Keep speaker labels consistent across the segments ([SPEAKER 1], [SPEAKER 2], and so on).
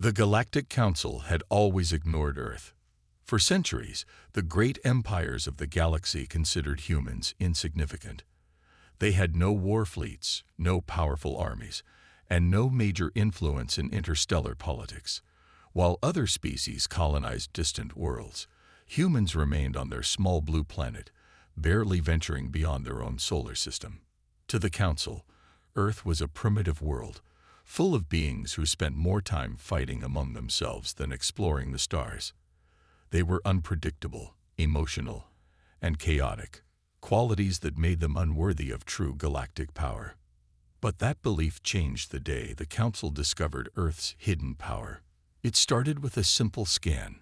[SPEAKER 1] The Galactic Council had always ignored Earth. For centuries, the great empires of the galaxy considered humans insignificant. They had no war fleets, no powerful armies, and no major influence in interstellar politics. While other species colonized distant worlds, humans remained on their small blue planet, barely venturing beyond their own solar system. To the Council, Earth was a primitive world, full of beings who spent more time fighting among themselves than exploring the stars. They were unpredictable, emotional, and chaotic, qualities that made them unworthy of true galactic power. But that belief changed the day the Council discovered Earth's hidden power. It started with a simple scan.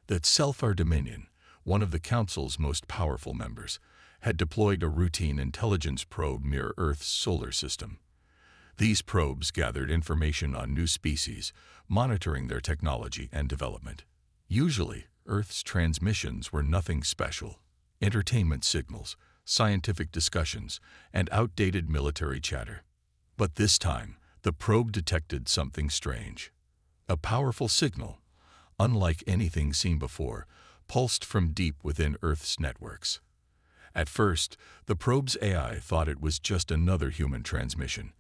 [SPEAKER 1] That Selfar Dominion, one of the Council's most powerful members, had deployed a routine intelligence probe near Earth's solar system. These probes gathered information on new species, monitoring their technology and development. Usually, Earth's transmissions were nothing special: entertainment signals, scientific discussions, and outdated military chatter. But this time, the probe detected something strange. A powerful signal, unlike anything seen before, pulsed from deep within Earth's networks. At first, the probe's AI thought it was just another human transmission,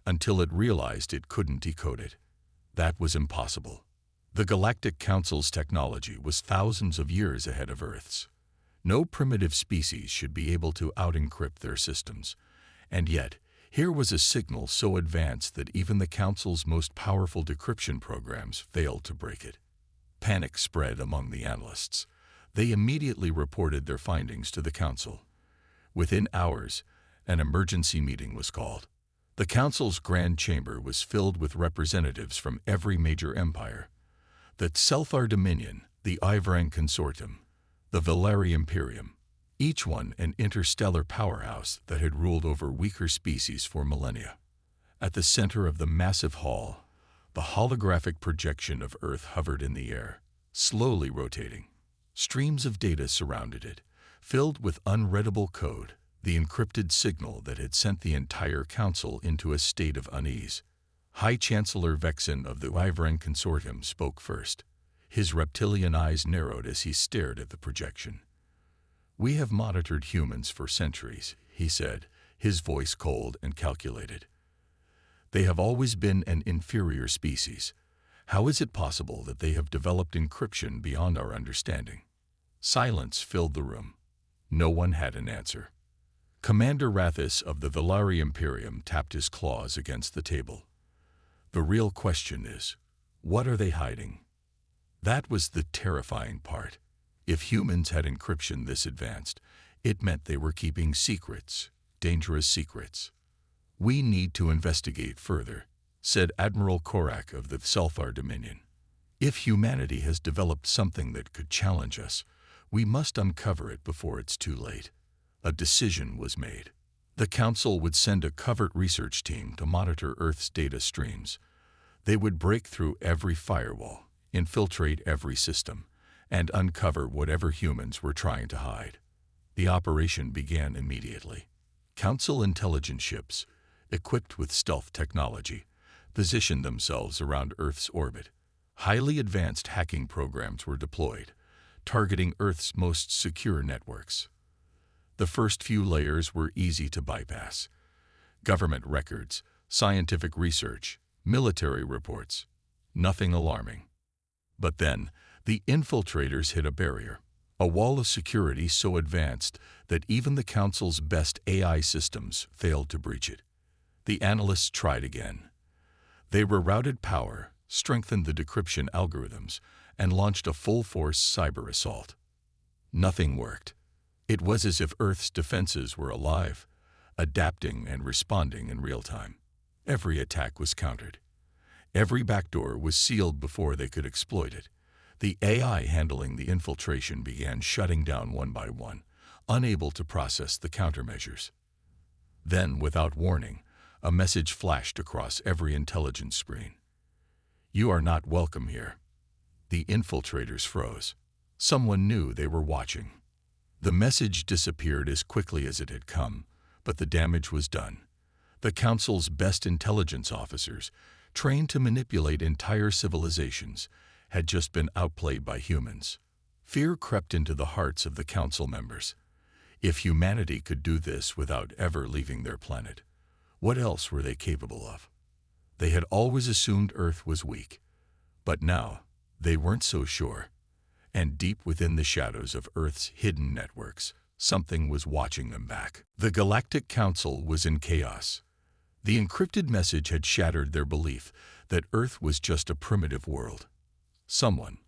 [SPEAKER 1] until it realized it couldn't decode it. That was impossible. The Galactic Council's technology was thousands of years ahead of Earth's. No primitive species should be able to out-encrypt their systems. And yet, here was a signal so advanced that even the Council's most powerful decryption programs failed to break it. Panic spread among the analysts. They immediately reported their findings to the Council. Within hours, an emergency meeting was called. The Council's Grand Chamber was filled with representatives from every major empire. The Selfar Dominion, the Ivaran Consortium, the Valari Imperium, each one an interstellar powerhouse that had ruled over weaker species for millennia. At the center of the massive hall, the holographic projection of Earth hovered in the air, slowly rotating. Streams of data surrounded it, filled with unreadable code, the encrypted signal that had sent the entire Council into a state of unease. High Chancellor Vexen of the Ivaran Consortium spoke first. His reptilian eyes narrowed as he stared at the projection. "We have monitored humans for centuries," he said, his voice cold and calculated. "They have always been an inferior species. How is it possible that they have developed encryption beyond our understanding?" Silence filled the room. No one had an answer. Commander Rathis of the Valari Imperium tapped his claws against the table. "The real question is, what are they hiding?" That was the terrifying part. If humans had encryption this advanced, it meant they were keeping secrets, dangerous secrets. "We need to investigate further," said Admiral Korak of the Selfar Dominion. "If humanity has developed something that could challenge us, we must uncover it before it's too late." A decision was made. The Council would send a covert research team to monitor Earth's data streams. They would break through every firewall, infiltrate every system, and uncover whatever humans were trying to hide. The operation began immediately. Council intelligence ships, equipped with stealth technology, positioned themselves around Earth's orbit. Highly advanced hacking programs were deployed, targeting Earth's most secure networks. The first few layers were easy to bypass. Government records, scientific research, military reports. Nothing alarming. But then, the infiltrators hit a barrier, a wall of security so advanced that even the Council's best AI systems failed to breach it. The analysts tried again. They rerouted power, strengthened the decryption algorithms, and launched a full-force cyber assault. Nothing worked. It was as if Earth's defenses were alive, adapting and responding in real time. Every attack was countered. Every backdoor was sealed before they could exploit it. The AI handling the infiltration began shutting down one by one, unable to process the countermeasures. Then, without warning, a message flashed across every intelligence screen. "You are not welcome here." The infiltrators froze. Someone knew they were watching. The message disappeared as quickly as it had come, but the damage was done. The Council's best intelligence officers, trained to manipulate entire civilizations, had just been outplayed by humans. Fear crept into the hearts of the council members. If humanity could do this without ever leaving their planet, what else were they capable of? They had always assumed Earth was weak, but now they weren't so sure. And deep within the shadows of Earth's hidden networks, something was watching them back. The Galactic Council was in chaos. The encrypted message had shattered their belief that Earth was just a primitive world. Someone,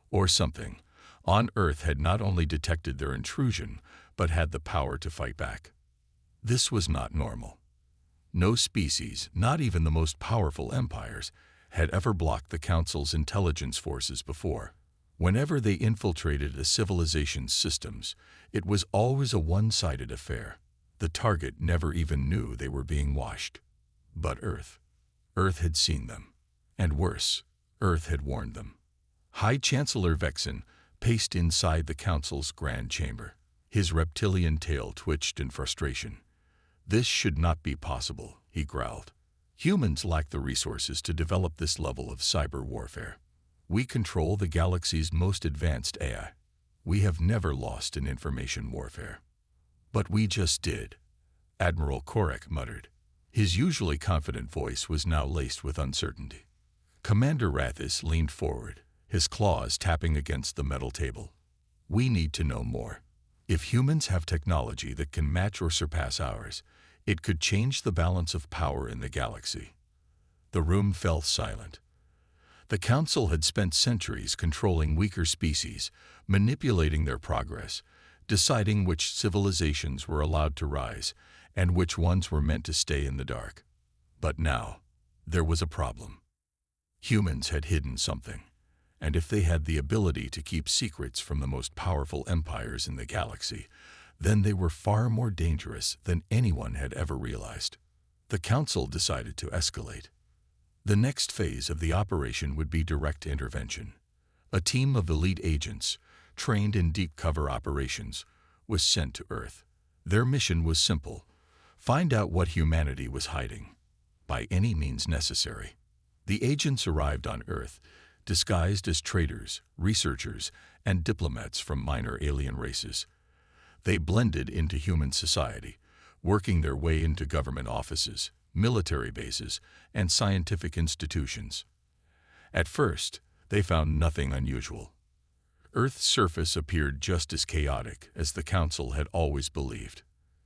[SPEAKER 1] or something, on Earth had not only detected their intrusion, but had the power to fight back. This was not normal. No species, not even the most powerful empires, had ever blocked the Council's intelligence forces before. Whenever they infiltrated a civilization's systems, it was always a one-sided affair. The target never even knew they were being watched. But Earth had seen them. And worse, Earth had warned them. High Chancellor Vexen paced inside the Council's grand chamber. His reptilian tail twitched in frustration. "This should not be possible," he growled. "Humans lack the resources to develop this level of cyber warfare. We control the galaxy's most advanced AI. We have never lost in information warfare." "But we just did," Admiral Korek muttered. His usually confident voice was now laced with uncertainty. Commander Rathis leaned forward, his claws tapping against the metal table. "We need to know more. If humans have technology that can match or surpass ours, it could change the balance of power in the galaxy." The room fell silent. The Council had spent centuries controlling weaker species, manipulating their progress, deciding which civilizations were allowed to rise and which ones were meant to stay in the dark. But now, there was a problem. Humans had hidden something, and if they had the ability to keep secrets from the most powerful empires in the galaxy, then they were far more dangerous than anyone had ever realized. The Council decided to escalate. The next phase of the operation would be direct intervention. A team of elite agents, trained in deep cover operations, was sent to Earth. Their mission was simple: find out what humanity was hiding, by any means necessary. The agents arrived on Earth, disguised as traders, researchers, and diplomats from minor alien races. They blended into human society, working their way into government offices, military bases, and scientific institutions. At first, they found nothing unusual. Earth's surface appeared just as chaotic as the Council had always believed.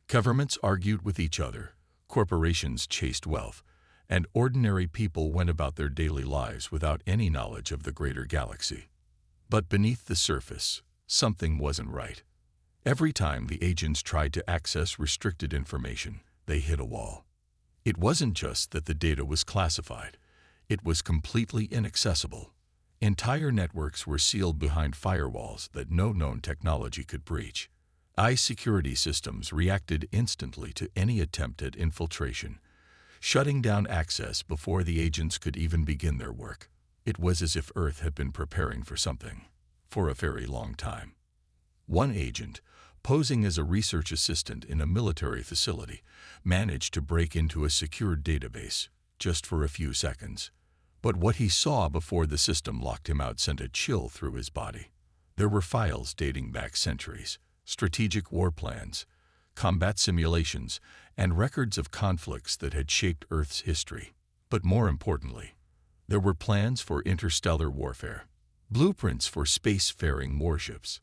[SPEAKER 1] Governments argued with each other, corporations chased wealth, and ordinary people went about their daily lives without any knowledge of the greater galaxy. But beneath the surface, something wasn't right. Every time the agents tried to access restricted information, they hit a wall. It wasn't just that the data was classified, it was completely inaccessible. Entire networks were sealed behind firewalls that no known technology could breach. Security systems reacted instantly to any attempt at infiltration, shutting down access before the agents could even begin their work. It was as if Earth had been preparing for something, for a very long time. One agent, posing as a research assistant in a military facility, managed to break into a secured database, just for a few seconds. But what he saw before the system locked him out sent a chill through his body. There were files dating back centuries, strategic war plans, combat simulations, and records of conflicts that had shaped Earth's history. But more importantly, there were plans for interstellar warfare, blueprints for space-faring warships,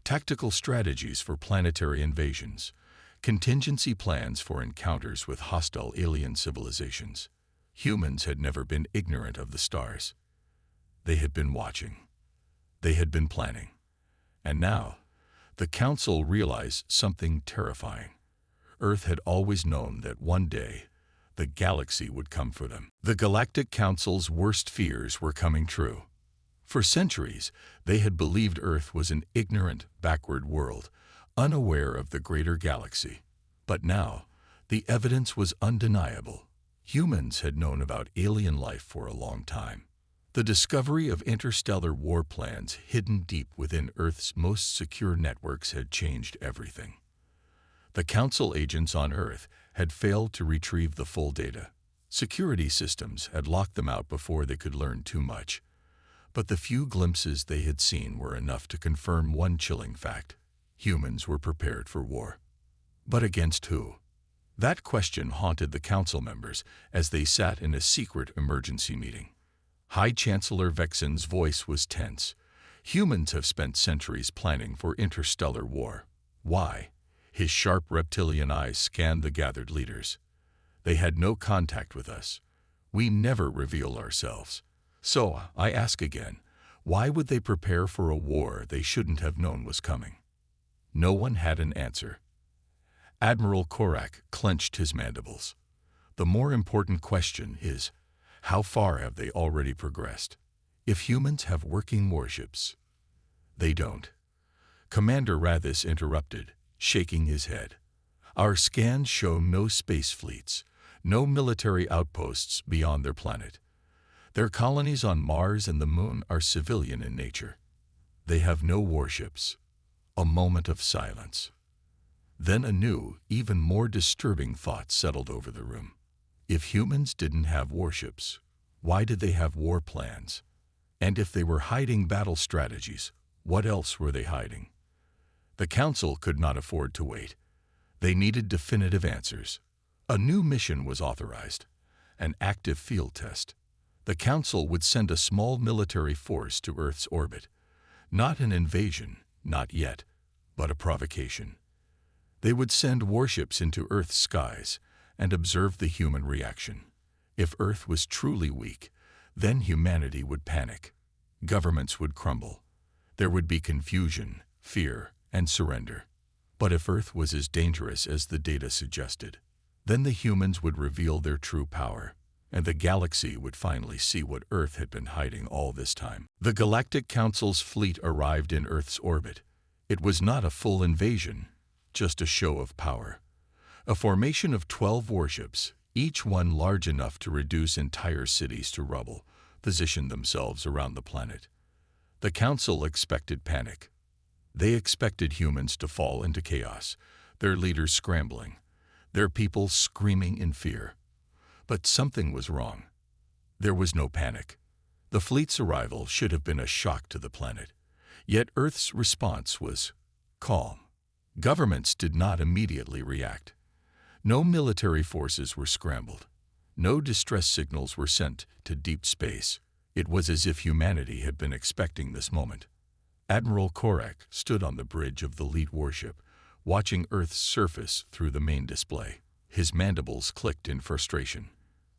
[SPEAKER 1] tactical strategies for planetary invasions, contingency plans for encounters with hostile alien civilizations. Humans had never been ignorant of the stars. They had been watching. They had been planning. And now, the Council realized something terrifying. Earth had always known that one day, the galaxy would come for them. The Galactic Council's worst fears were coming true. For centuries, they had believed Earth was an ignorant, backward world, unaware of the greater galaxy. But now, the evidence was undeniable. Humans had known about alien life for a long time. The discovery of interstellar war plans hidden deep within Earth's most secure networks had changed everything. The Council agents on Earth had failed to retrieve the full data, Security systems had locked them out before they could learn too much. But the few glimpses they had seen were enough to confirm one chilling fact. Humans were prepared for war. But against who? That question haunted the council members as they sat in a secret emergency meeting. High Chancellor Vexen's voice was tense. Humans have spent centuries planning for interstellar war. Why? His sharp reptilian eyes scanned the gathered leaders. They had no contact with us. We never reveal ourselves. So, I ask again, why would they prepare for a war they shouldn't have known was coming? No one had an answer. Admiral Korak clenched his mandibles. The more important question is, how far have they already progressed? If humans have working warships, they don't. Commander Rathis interrupted, shaking his head. Our scans show no space fleets, no military outposts beyond their planet. Their colonies on Mars and the Moon are civilian in nature. They have no warships. A moment of silence. Then a new, even more disturbing thought settled over the room. If humans didn't have warships, why did they have war plans? And if they were hiding battle strategies, what else were they hiding? The council could not afford to wait. They needed definitive answers. A new mission was authorized, an active field test. The council would send a small military force to Earth's orbit. Not an invasion, not yet, but a provocation. They would send warships into Earth's skies and observe the human reaction. If Earth was truly weak, then humanity would panic. Governments would crumble. There would be confusion, fear, and surrender. But if Earth was as dangerous as the data suggested, then the humans would reveal their true power, and the galaxy would finally see what Earth had been hiding all this time. The Galactic Council's fleet arrived in Earth's orbit. It was not a full invasion, just a show of power. A formation of 12 warships, each one large enough to reduce entire cities to rubble, positioned themselves around the planet. The Council expected panic. They expected humans to fall into chaos, their leaders scrambling, their people screaming in fear. But something was wrong. There was no panic. The fleet's arrival should have been a shock to the planet. Yet Earth's response was calm. Governments did not immediately react. No military forces were scrambled. No distress signals were sent to deep space. It was as if humanity had been expecting this moment. Admiral Korak stood on the bridge of the lead warship, watching Earth's surface through the main display. His mandibles clicked in frustration.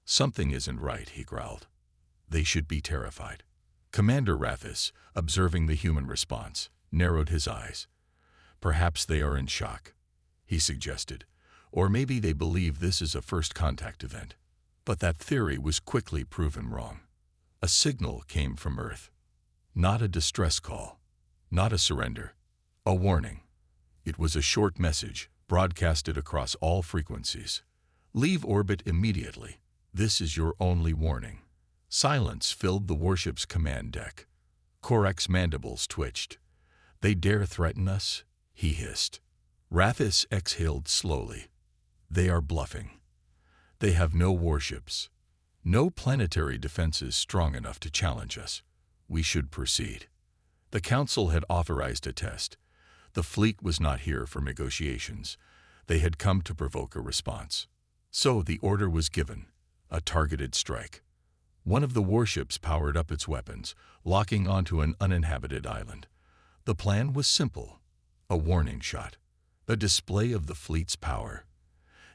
[SPEAKER 1] Something isn't right, he growled. They should be terrified. Commander Rathis, observing the human response, narrowed his eyes. Perhaps they are in shock, he suggested. Or maybe they believe this is a first contact event. But that theory was quickly proven wrong. A signal came from Earth. Not a distress call. Not a surrender. A warning. It was a short message, broadcasted across all frequencies. Leave orbit immediately. This is your only warning. Silence filled the warship's command deck. Korak's mandibles twitched. They dare threaten us? He hissed. Rathis exhaled slowly. They are bluffing. They have no warships. No planetary defenses strong enough to challenge us. We should proceed. The Council had authorized a test. The fleet was not here for negotiations. They had come to provoke a response. So the order was given, a targeted strike. One of the warships powered up its weapons, locking onto an uninhabited island. The plan was simple, a warning shot, a display of the fleet's power.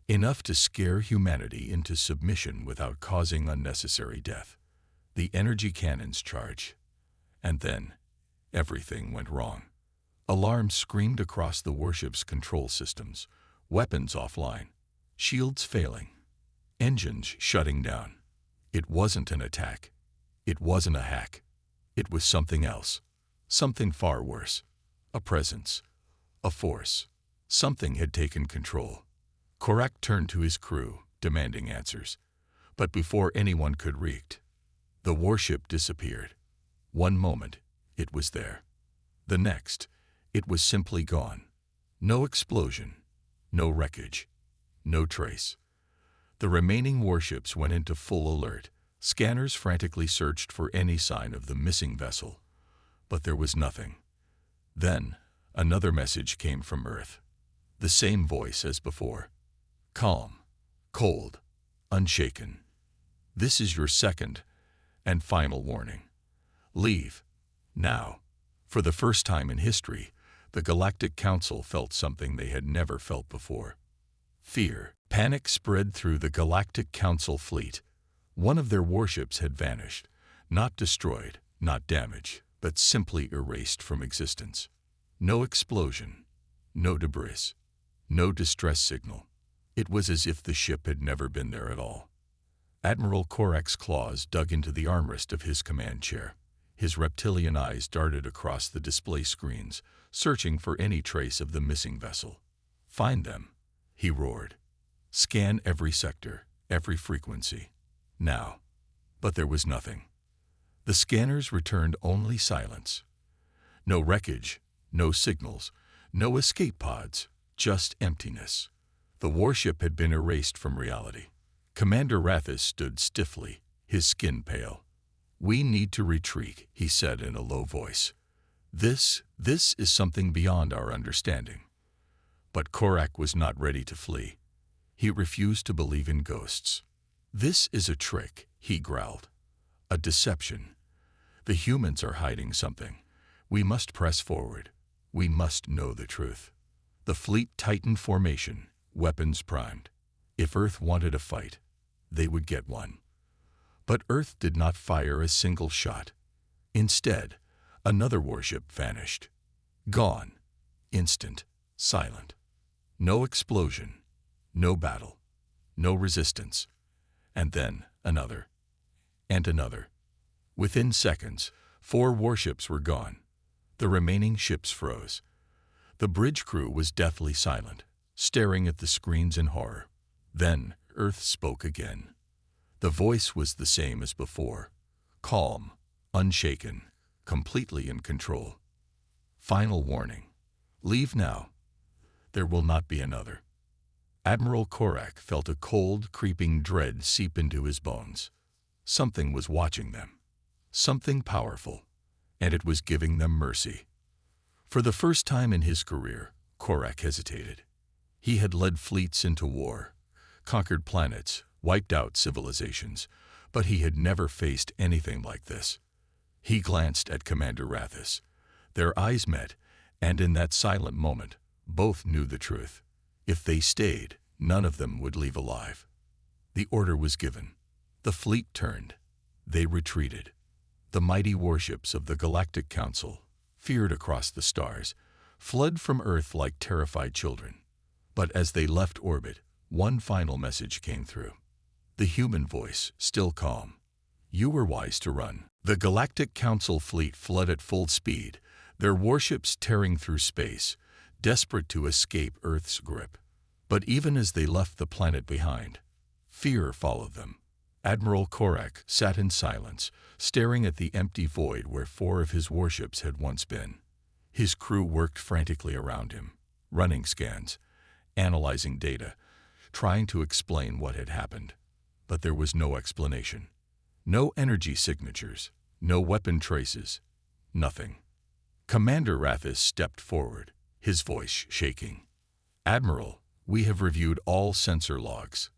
[SPEAKER 1] Enough to scare humanity into submission without causing unnecessary death. The energy cannons charged. And then, everything went wrong. Alarms screamed across the warship's control systems, weapons offline, shields failing, engines shutting down. It wasn't an attack. It wasn't a hack. It was something else. Something far worse. A presence. A force. Something had taken control. Korak turned to his crew, demanding answers. But before anyone could react, the warship disappeared. One moment, it was there. The next, it was simply gone. No explosion, no wreckage, no trace. The remaining warships went into full alert. Scanners frantically searched for any sign of the missing vessel, but there was nothing. Then, another message came from Earth. The same voice as before. Calm, cold, unshaken. This is your second and final warning. Leave, now. For the first time in history, the Galactic Council felt something they had never felt before. Fear. Panic spread through the Galactic Council fleet. One of their warships had vanished, not destroyed, not damaged, but simply erased from existence. No explosion, no debris, no distress signal. It was as if the ship had never been there at all. Admiral Korak's claws dug into the armrest of his command chair. His reptilian eyes darted across the display screens, searching for any trace of the missing vessel. Find them, he roared. Scan every sector, every frequency. Now. But there was nothing. The scanners returned only silence. No wreckage, no signals, no escape pods, just emptiness. The warship had been erased from reality. Commander Rathis stood stiffly, his skin pale. We need to retreat, he said in a low voice. This is something beyond our understanding. But Korak was not ready to flee. He refused to believe in ghosts. This is a trick, he growled. A deception. The humans are hiding something. We must press forward. We must know the truth. The fleet tightened formation, weapons primed. If Earth wanted a fight, they would get one. But Earth did not fire a single shot. Instead, another warship vanished. Gone. Instant. Silent. No explosion. No battle. No resistance. And then another. And another. Within seconds, 4 warships were gone. The remaining ships froze. The bridge crew was deathly silent, staring at the screens in horror. Then Earth spoke again. The voice was the same as before. Calm, unshaken, completely in control. Final warning. Leave now. There will not be another. Admiral Korak felt a cold, creeping dread seep into his bones. Something was watching them. Something powerful. And it was giving them mercy. For the first time in his career, Korak hesitated. He had led fleets into war, conquered planets, wiped out civilizations, but he had never faced anything like this. He glanced at Commander Rathis. Their eyes met, and in that silent moment, both knew the truth. If they stayed, none of them would leave alive. The order was given. The fleet turned. They retreated. The mighty warships of the Galactic Council, feared across the stars, fled from Earth like terrified children. But as they left orbit, one final message came through. The human voice, still calm. You were wise to run. The Galactic Council fleet fled at full speed, their warships tearing through space, desperate to escape Earth's grip. But even as they left the planet behind, fear followed them. Admiral Korak sat in silence, staring at the empty void where 4 of his warships had once been. His crew worked frantically around him, running scans, analyzing data, trying to explain what had happened. But there was no explanation. No energy signatures, no weapon traces, nothing. Commander Rathis stepped forward, his voice shaking. Admiral, we have reviewed all sensor logs.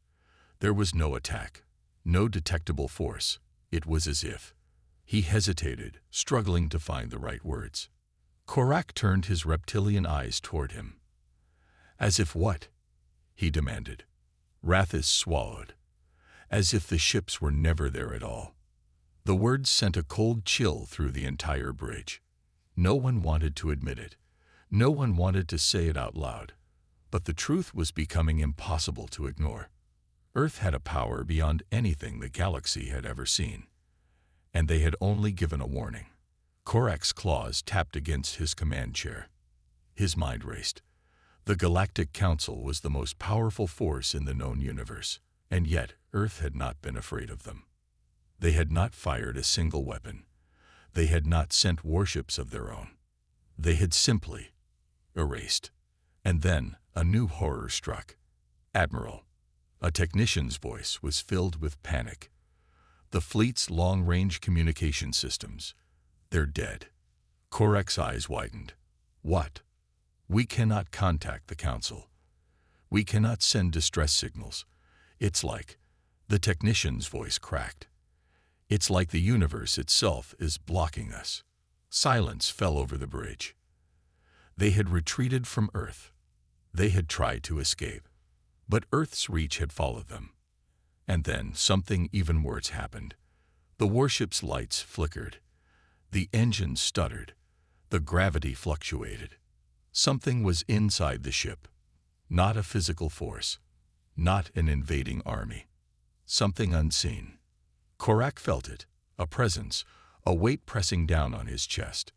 [SPEAKER 1] There was no attack, no detectable force. It was as if. He hesitated, struggling to find the right words. Korak turned his reptilian eyes toward him. As if what? He demanded. Rathis swallowed. As if the ships were never there at all. The words sent a cold chill through the entire bridge. No one wanted to admit it. No one wanted to say it out loud. But the truth was becoming impossible to ignore. Earth had a power beyond anything the galaxy had ever seen. And they had only given a warning. Korak's claws tapped against his command chair. His mind raced. The Galactic Council was the most powerful force in the known universe, and yet Earth had not been afraid of them. They had not fired a single weapon. They had not sent warships of their own. They had simply erased. And then a new horror struck. Admiral, A technician's voice was filled with panic. The fleet's long-range communication systems. They're dead. Korek's eyes widened. What? We cannot contact the Council. We cannot send distress signals. It's like, the technician's voice cracked. It's like the universe itself is blocking us. Silence fell over the bridge. They had retreated from Earth. They had tried to escape. But Earth's reach had followed them. And then something even worse happened. The warship's lights flickered. The engines stuttered. The gravity fluctuated. Something was inside the ship. Not a physical force. Not an invading army. Something unseen. Korek felt it, a presence, a weight pressing down on his chest.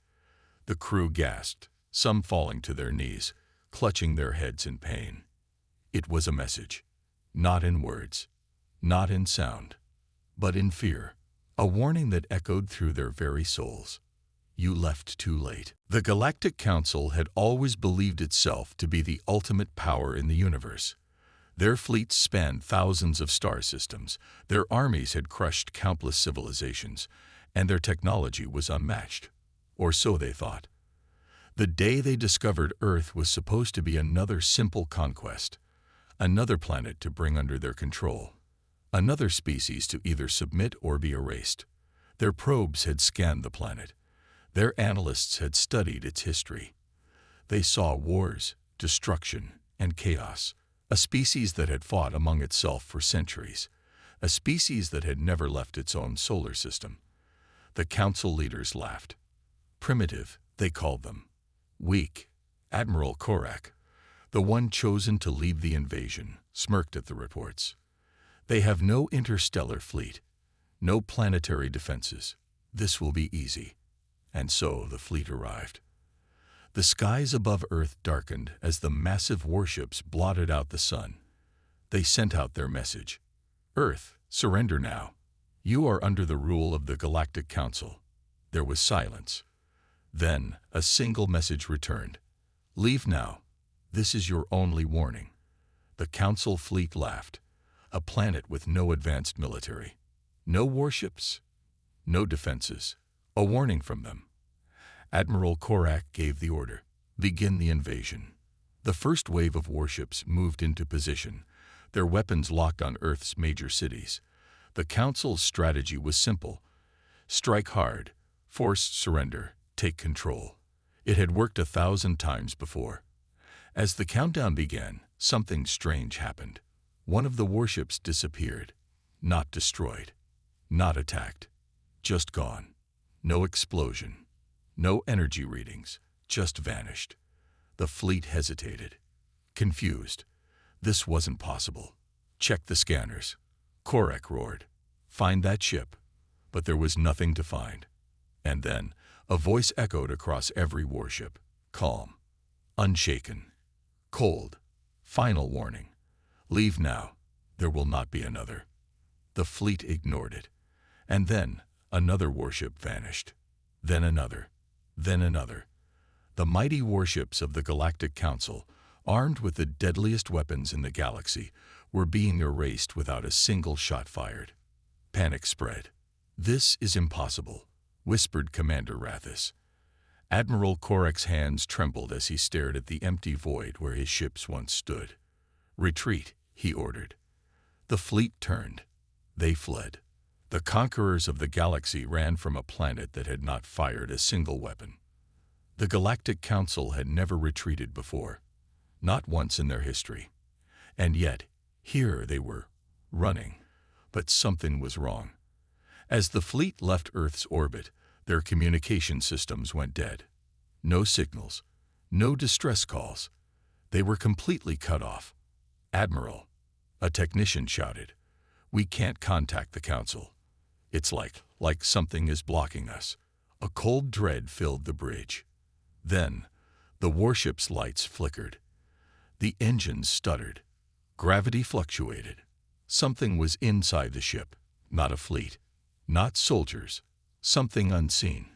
[SPEAKER 1] The crew gasped, some falling to their knees, clutching their heads in pain. It was a message, not in words, not in sound, but in fear, a warning that echoed through their very souls. You left too late. The Galactic Council had always believed itself to be the ultimate power in the universe. Their fleets spanned thousands of star systems, their armies had crushed countless civilizations, and their technology was unmatched. Or so they thought. The day they discovered Earth was supposed to be another simple conquest, another planet to bring under their control, another species to either submit or be erased. Their probes had scanned the planet. Their analysts had studied its history. They saw wars, destruction, and chaos. A species that had fought among itself for centuries. A species that had never left its own solar system. The council leaders laughed. Primitive, they called them. Weak. Admiral Korek, the one chosen to lead the invasion, smirked at the reports. They have no interstellar fleet. No planetary defenses. This will be easy. And so the fleet arrived. The skies above Earth darkened as the massive warships blotted out the sun. They sent out their message. Earth, surrender now. You are under the rule of the Galactic Council. There was silence. Then a single message returned. Leave now. This is your only warning. The Council fleet laughed. A planet with no advanced military. No warships. No defenses. A warning from them. Admiral Korek gave the order. Begin the invasion. The first wave of warships moved into position, their weapons locked on Earth's major cities. The Council's strategy was simple. Strike hard, forced surrender, take control. It had worked 1,000 times before. As the countdown began, something strange happened. One of the warships disappeared. Not destroyed. Not attacked. Just gone. No explosion. No energy readings, just vanished. The fleet hesitated. Confused. This wasn't possible. Check the scanners. Korek roared. Find that ship. But there was nothing to find. And then, a voice echoed across every warship. Calm. Unshaken. Cold. Final warning. Leave now. There will not be another. The fleet ignored it. And then, another warship vanished. Then another. Then another. The mighty warships of the Galactic Council, armed with the deadliest weapons in the galaxy, were being erased without a single shot fired. Panic spread. This is impossible, whispered Commander Rathis. Admiral Korek's hands trembled as he stared at the empty void where his ships once stood. Retreat, he ordered. The fleet turned. They fled. The conquerors of the galaxy ran from a planet that had not fired a single weapon. The Galactic Council had never retreated before, not once in their history. And yet, here they were, running. But something was wrong. As the fleet left Earth's orbit, their communication systems went dead. No signals, no distress calls. They were completely cut off. Admiral, a technician shouted, we can't contact the Council. It's like something is blocking us. A cold dread filled the bridge. Then, the warship's lights flickered. The engines stuttered. Gravity fluctuated. Something was inside the ship, not a fleet, not soldiers, something unseen.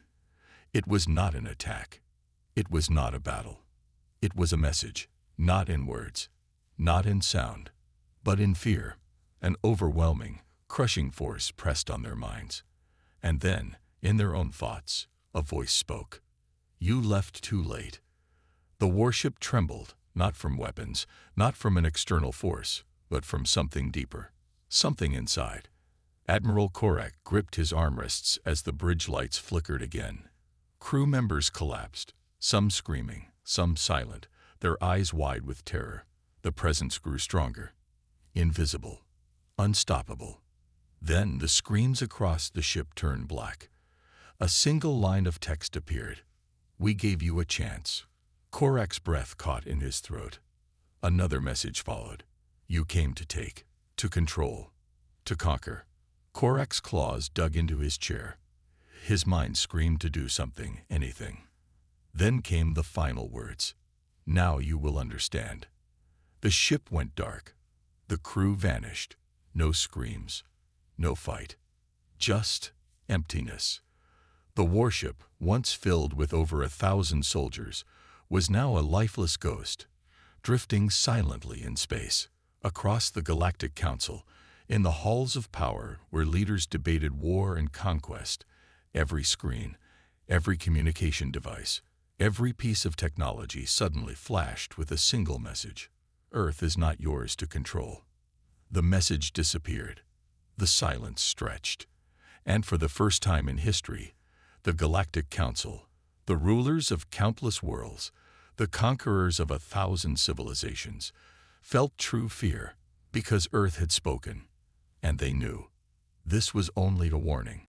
[SPEAKER 1] It was not an attack. It was not a battle. It was a message, not in words, not in sound, but in fear. An overwhelming, crushing force pressed on their minds. And then, in their own thoughts, a voice spoke. You left too late. The warship trembled, not from weapons, not from an external force, but from something deeper, something inside. Admiral Korak gripped his armrests as the bridge lights flickered again. Crew members collapsed, some screaming, some silent, their eyes wide with terror. The presence grew stronger, invisible, unstoppable. Then the screams across the ship turned black. A single line of text appeared. We gave you a chance. Korak's breath caught in his throat. Another message followed. You came to take, to control, to conquer. Korak's claws dug into his chair. His mind screamed to do something, anything. Then came the final words. Now you will understand. The ship went dark. The crew vanished. No screams. No fight. Just emptiness. The warship, once filled with over 1,000 soldiers, was now a lifeless ghost, drifting silently in space. Across the Galactic Council, in the halls of power where leaders debated war and conquest, every screen, every communication device, every piece of technology suddenly flashed with a single message. Earth is not yours to control. The message disappeared. The silence stretched. And for the first time in history, the Galactic Council, the rulers of countless worlds, the conquerors of 1,000 civilizations, felt true fear because Earth had spoken. And they knew. This was only a warning.